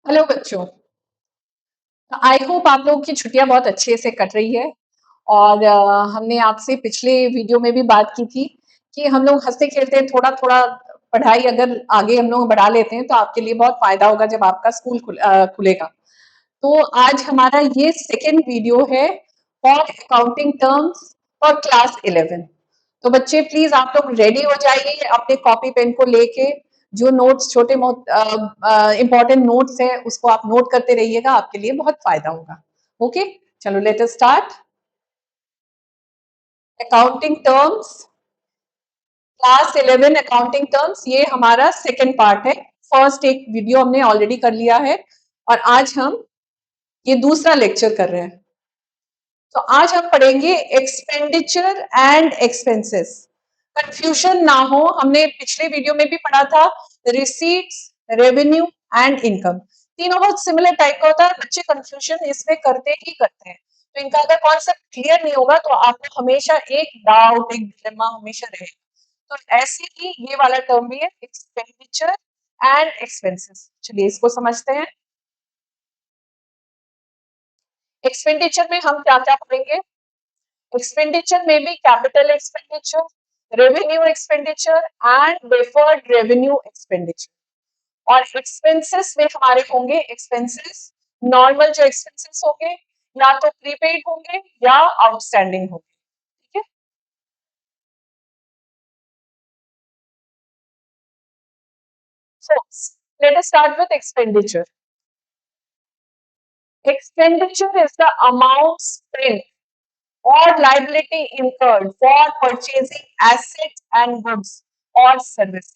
Hello बच्चों। I hope आप लोगों की छुट्टियां बहुत अच्छे से कट रही है। और हमने आपसे पिछले वीडियो में भी बात की थी कि हम लोग हंसते खेलते थोड़ा थोड़ा पढ़ाई अगर आगे हम लोग बढ़ा लेते हैं तो आपके लिए बहुत फायदा होगा जब आपका स्कूल खुलेगा। तो आज हमारा ये सेकेंड वीडियो है for accounting terms for class 11। तो बच्चे प्लीज आप लोग रेडी हो जाइए अपने कॉपी पेन को लेके। जो नोट्स छोटे इंपॉर्टेंट नोट्स है उसको आप नोट करते रहिएगा, आपके लिए बहुत फायदा होगा। ओके, चलो let us start. Accounting terms, class 11 accounting terms, ये हमारा सेकेंड पार्ट है। फर्स्ट एक वीडियो हमने ऑलरेडी कर लिया है और आज हम ये दूसरा लेक्चर कर रहे हैं। तो आज हम पढ़ेंगे एक्सपेंडिचर एंड एक्सपेंसेस। कंफ्यूजन ना हो, हमने पिछले वीडियो में भी पढ़ा था रिसीट्स, रेवेन्यू एंड इनकम। तीनों बहुत सिमिलर टाइप का होता है, बच्चे कंफ्यूजन इसमें करते ही करते हैं। तो इनका अगर कॉन्सेप्ट क्लियर नहीं होगा तो आपको हमेशा एक डाउट, एक डिलेमा हमेशा रहेगा। तो ऐसे ही ये वाला टर्म भी है, एक्सपेंडिचर एंड एक्सपेंसेस। चलिए इसको समझते हैं। एक्सपेंडिचर में हम क्या क्या पढ़ेंगे? एक्सपेंडिचर में भी capital expenditure, revenue expenditure and deferred revenue expenditure. और एक्सपेंसेस में हमारे होंगे एक्सपेंसेस नॉर्मल जो एक्सपेंसेस होंगे, या तो प्रीपेड होंगे या आउटस्टैंडिंग होंगे। ठीक है, so let us start with expenditure. Expenditure is the amount spent or liability incurred for purchasing assets and goods or services।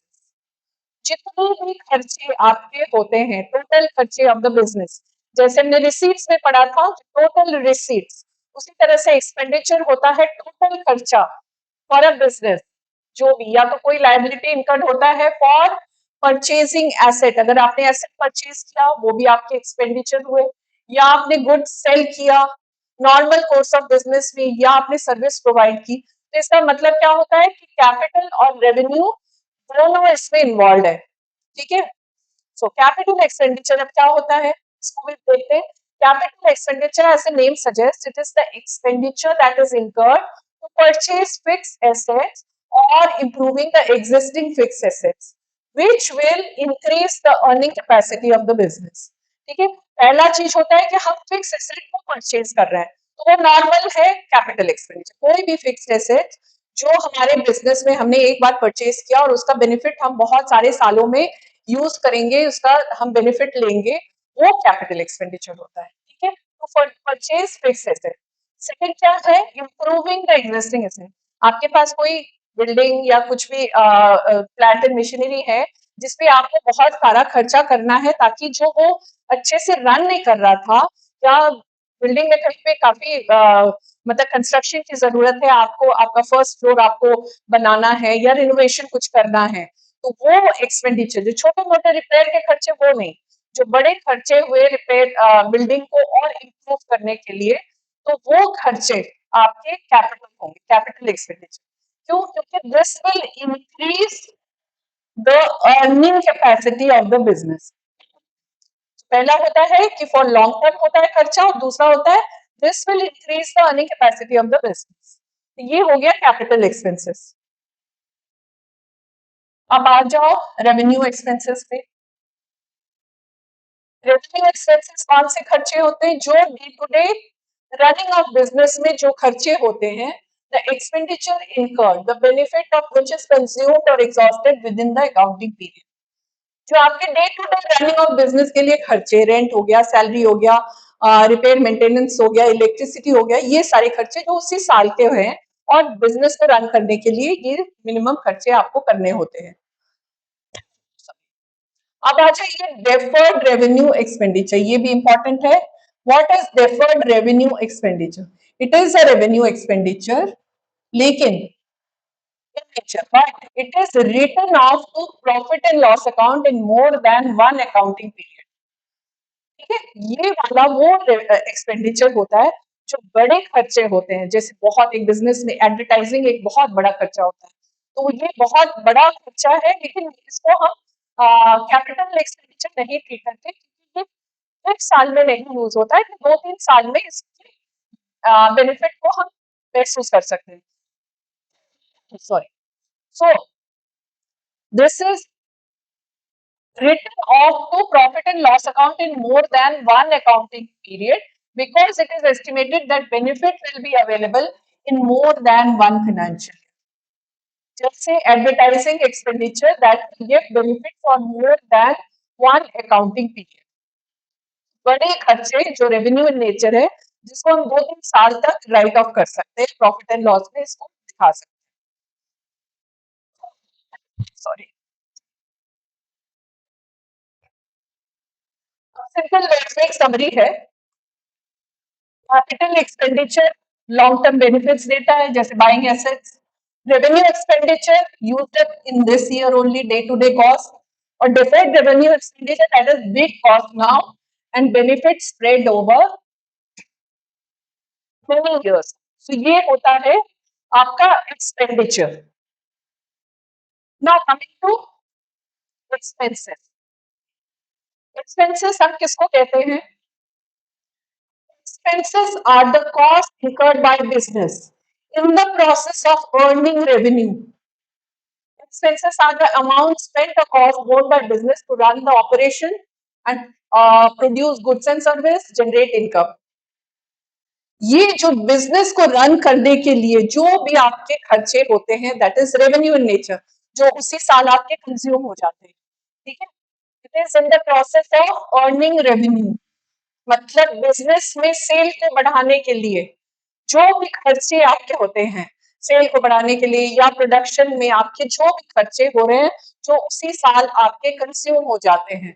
जितने भी खर्चे आपके होते हैं, टोटल खर्चे ऑफ द बिजनेस, जैसे हमने रिसीट्स में पढ़ा था टोटल रिसीट्स, उसी तरह से एक्सपेंडिचर होता है टोटल खर्चा फॉर अ बिजनेस। जो भी, या तो कोई लायबिलिटी इनकर्ड होता है फॉर परचेजिंग एसेट, अगर आपने एसेट परचेज किया वो भी आपके एक्सपेंडिचर हुए, या आपने गुड्स सेल किया नॉर्मल कोर्स ऑफ बिजनेस में, या आपने सर्विस प्रोवाइड की। तो इसका मतलब क्या होता है कि कैपिटल और रेवेन्यू दोनों इसमें इन्वॉल्व है। ठीक है, सो कैपिटल एक्सपेंडिचर अब क्या होता है इसको भी देखते हैं। Capital expenditure as the name suggest, it is the expenditure that is incurred to purchase fixed assets or improving the existing fixed assets which will increase the earning capacity of the business। ठीक है, पहला चीज होता है कि हम fix asset को purchase कर रहे हैं, तो वो नॉर्मल है कैपिटल एक्सपेंडिचर। कोई भी फिक्स्ड एसेट जो हमारे बिजनेस में हमने एक बार परचेज किया और उसका बेनिफिट हम बहुत सारे सालों में यूज करेंगे, उसका हम बेनिफिट लेंगे, वो कैपिटल एक्सपेंडिचर होता है। ठीक है, तो for purchase fixed asset. Second क्या है? Improving the existing asset. आपके पास कोई बिल्डिंग या कुछ भी प्लांट एंड मशीनरी है जिसपे आपको बहुत सारा खर्चा करना है, ताकि जो वो अच्छे से रन नहीं कर रहा था, या बिल्डिंग में कहीं पे काफी मतलब कंस्ट्रक्शन की जरूरत है, आपको आपका फर्स्ट फ्लोर आपको बनाना है या रिनोवेशन कुछ करना है, तो वो एक्सपेंडिचर, जो छोटे मोटे रिपेयर के खर्चे वो नहीं, जो बड़े खर्चे हुए रिपेयर बिल्डिंग को और इम्प्रूव करने के लिए, तो वो खर्चे आपके कैपिटल होंगे, कैपिटल एक्सपेंडिचर। क्यों? क्योंकि this will increase the earning capacity of the business. पहला होता है कि फॉर लॉन्ग टर्म होता है खर्चा, और दूसरा होता है this will increase the earning capacity of the business. ये हो गया कैपिटल एक्सपेंसेस। अब आ जाओ रेवेन्यू एक्सपेंसेस पे। रेवेन्यू एक्सपेंसेस कौन से खर्चे होते हैं? जो day to day running of business में जो खर्चे होते हैं, the expenditure incurred the benefit of which is consumed और exhausted within the accounting period. जो आपके day to day running of business के लिए खर्चे, रेंट हो गया, सैलरी हो गया, रिपेयर मेंटेनेंस हो गया, इलेक्ट्रिसिटी हो गया, ये सारे खर्चे जो उसी साल के हैं और बिजनेस को रन करने के लिए ये मिनिमम खर्चे आपको करने होते हैं। अब आ जाइए डेफर्ड रेवेन्यू एक्सपेंडिचर, ये भी इंपॉर्टेंट है। What is deferred revenue expenditure? It is a revenue expenditure, लेकिन but it is written off to profit and loss account in more than one accounting period। ठीक है, ये वाला वो एक्सपेंडिचर होता है जो बड़े खर्चे होते हैं, जैसे बहुत एक बिजनेस में एडवर्टाइजिंग एक बहुत बड़ा खर्चा होता है, तो ये बहुत बड़ा खर्चा है, लेकिन इसको हम कैपिटल एक्सपेंडिचर नहीं ट्रीट करते, क्योंकि ये एक साल में नहीं यूज होता है कि 2-3 साल में इसके बेनिफिट को हम महसूस कर सकते हैं. Sorry. So this is written off to profit and loss account in more than one accounting period because it is estimated that benefit will be available in more than one financial year. जैसे advertising expenditure that will give benefit for more than one accounting period. बड़े खर्चे जो revenue in nature है जिसको हम 2-3 साल तक right of कर सकते हैं प्रॉफिट एंड लॉस में इसको दिखा सकते हैं. सॉरी. सिंपल वर्ड्स में एक समरी है. Capital expenditure long term benefits देता है जैसे buying assets. Revenue expenditure used up in this year only day to day cost. और deferred revenue expenditure that is big cost now and benefit spread over many years. So ये होता है आपका expenditure. Now coming to expenses. Expenses हम किसको कहते हैं? Expenses are the cost incurred by business in the process of earning revenue. Expenses are the amount spent or cost borne by business to run the operation and produce goods and service, generate income. ये जो business को run करने के लिए जो भी आपके खर्चे होते हैं that is revenue in nature जो उसी साल आपके कंज्यूम हो जाते हैं. ठीक है. It is in the process of earning revenue. मतलब बिजनेस में सेल को बढ़ाने के लिए जो भी खर्चे आपके होते हैं सेल को बढ़ाने के लिए या प्रोडक्शन में आपके जो भी खर्चे हो रहे हैं जो उसी साल आपके कंज्यूम हो जाते हैं.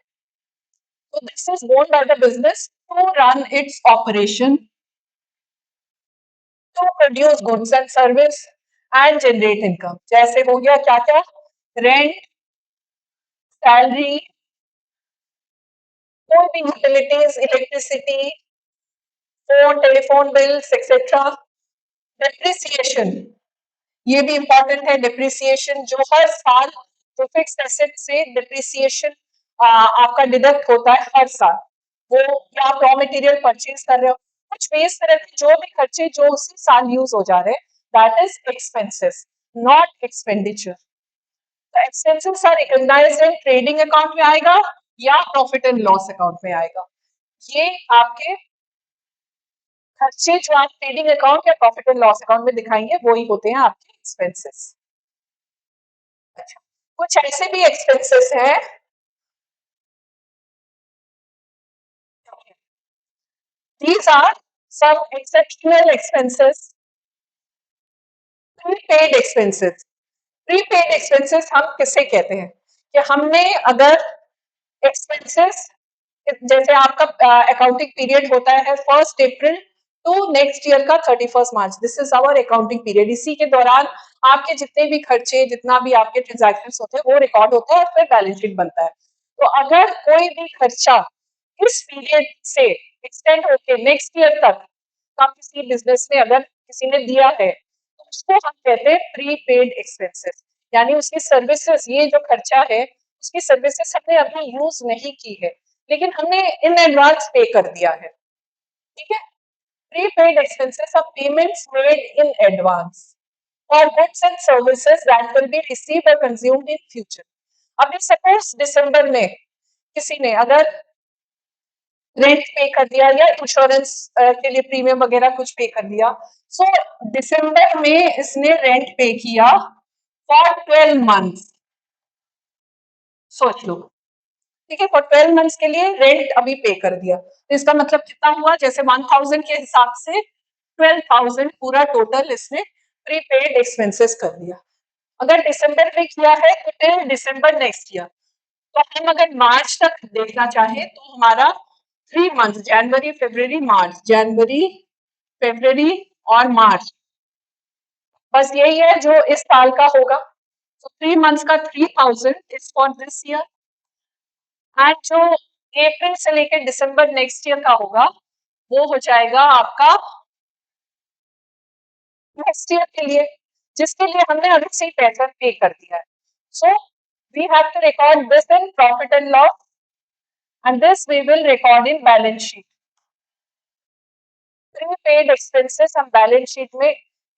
तो this is borne by the business to run its operation to produce goods and service and generate income. जैसे हो गया क्या क्या? रेंट, सैलरी, कोई भी utilities, electricity, phone, telephone bills etcetera. Depreciation ये भी इंपॉर्टेंट है. डिप्रिसिएशन जो हर साल जो फिक्स एसेट से डिप्रिसिएशन आपका डिडक्ट होता है हर साल. वो या आप रॉ मटेरियल परचेज कर रहे हो कुछ भी इस तरह के जो भी खर्चे जो उसी साल यूज हो जा रहे हैं that is expenses not expenditure. Expenses are recognised in trading account में आएगा या प्रॉफिट एंड लॉस अकाउंट में आएगा. ये आपके खर्चे जो आप ट्रेडिंग अकाउंट या प्रॉफिट एंड लॉस अकाउंट में दिखाएंगे वही होते हैं आपके एक्सपेंसेस. अच्छा. कुछ ऐसे भी एक्सपेंसेस हैं. These are some exceptional expenses. Prepaid expenses. Prepaid expenses हम किसे कहते हैं कि हमने अगर एक्सपेंसेस जैसे आपका अकाउंटिंग पीरियड होता है 1 अप्रैल टू नेक्स्ट ईयर का 31 मार्च. This is our accounting period. इसी के दौरान आपके जितने भी खर्चे जितना भी आपके ट्रांजैक्शंस होते हैं वो रिकॉर्ड होता है और फिर बैलेंस शीट बनता है. तो अगर कोई भी खर्चा इस पीरियड से एक्सटेंड होके नेक्स्ट ईयर तक का किसी बिजनेस में अगर किसी ने दिया है तो उसको हम कहते हैं प्रीपेड एक्सपेंसेस. यानी उसकी सर्विसेज ये जो खर्चा है उसकी सर्विसेज हमने अभी यूज नहीं की है लेकिन हमने इन एडवांस पे कर दिया है. ठीक है. Prepaid expenses are payments made in advance और goods and services that will be received और कंज्यूम्ड इन फ्यूचर. अभी सपोज दिसंबर में किसी ने अगर रेंट पे कर दिया या इंश्योरेंस के लिए प्रीमियम वगैरह कुछ पे कर दिया. सो दिसंबर में इसने रेंट पे किया फॉर 12 मंथ्स. सोच लो. ठीक है. फॉर 12 मंथ्स के लिए रेंट अभी पे कर दिया तो इसका मतलब कितना हुआ? जैसे 1000 के हिसाब से 12,000 पूरा टोटल इसने प्रीपेड एक्सपेंसेस कर दिया. अगर दिसंबर में किया है तो टिल दिसंबर नेक्स्ट ईयर. तो हम अगर मार्च तक देखना चाहे तो हमारा 3 मंथ जनवरी फरवरी मार्च जनवरी फरवरी और मार्च बस यही है जो इस साल का होगा. तो 3 मंथ्स का 3000 is for this year and जो अप्रैल से लेकर दिसंबर नेक्स्ट ईयर का होगा वो हो जाएगा आपका नेक्स्ट ईयर के लिए जिसके लिए हमने अभी से पैसा पे कर दिया है. So we have to record this in profit and loss and this we will record in balance sheet. Prepaid expenses हम बैलेंस शीट में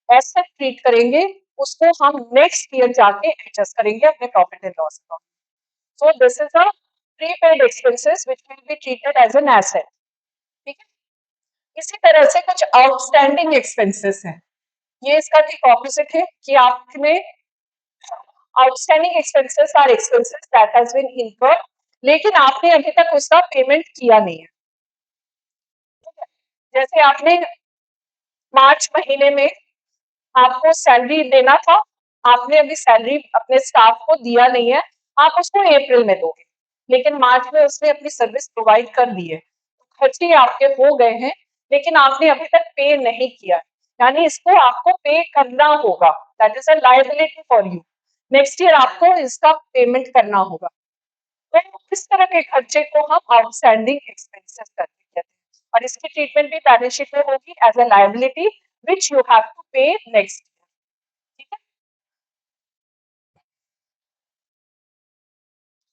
ऐसे ट्रीट करेंगे, उसको हम नेक्स्ट ईयर जाके एडजस्ट करेंगे अपने profit and loss account. So this is a prepaid expenses which will be treated as an asset. ठीक है, इसी तरह से कुछ आउटस्टैंडिंग एक्सपेंसेस हैं, ये इसका ठीक ऑपोजिट है कि आपने outstanding expenses are expenses that has been incurred, लेकिन आपने अभी तक उसका पेमेंट किया नहीं है। जैसे आपने मार्च महीने में आपको सैलरी देना था, आपने अभी सैलरी अपने स्टाफ को दिया नहीं है, आप उसको अप्रैल में दोगे, लेकिन मार्च में उसने अपनी सर्विस प्रोवाइड कर दी है, खर्चे आपके हो गए हैं, लेकिन आपने अभी तक पे नहीं किया, यानी इसको आपको पे करना होगा, that is a liability for you. Next year आपको इसका पेमेंट करना होगा। तो इस तरह के खर्चे को हम आउटस्टैंडिंग एक्सपेंसेस कहते हैं, और इसकी ट्रीटमेंट भी बैलेंस शीट में होगी as a liability which you have to pay next. ठीक है,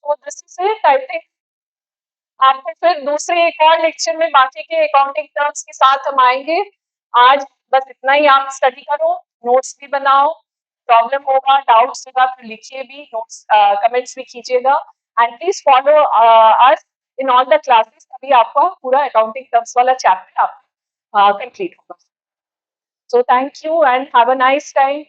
तो this is it, I think आपको फिर दूसरे एक और लेक्चर में बाकी के अकाउंटिंग टर्म्स के साथ हम आएंगे। आज बस इतना ही, आप स्टडी करो, नोट्स भी बनाओ, प्रॉब्लम होगा, डाउट्स होगा तो लिखिए भी, नोट्स कमेंट्स भी कीजिएगा, and please follow us in all the classes, तभी आपका पूरा अकाउंटिंग टर्म्स वाला चैप्टर आप कंप्लीट होगा। So thank you and have a nice time.